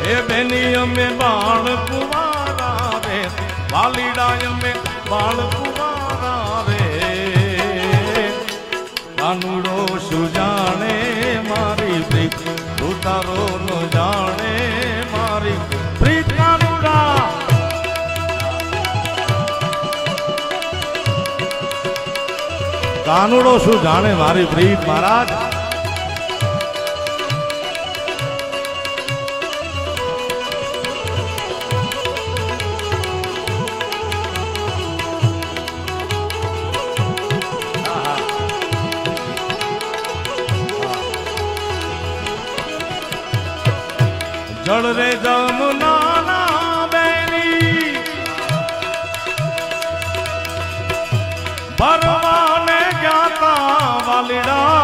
એ બેની અમે બાળ કુવારા રે વાલીડા અમે બાળ કુવારા રે કાનુડો શું જાણે મારી પ્રીત તું તારો ન જાણે મારી પ્રીત કાનુડા કાનુડો શું જાણે મારી પ્રીત મહારાજ જળ રે જમુના ના બેની ભરવાને જ્ઞાતા વાલીડા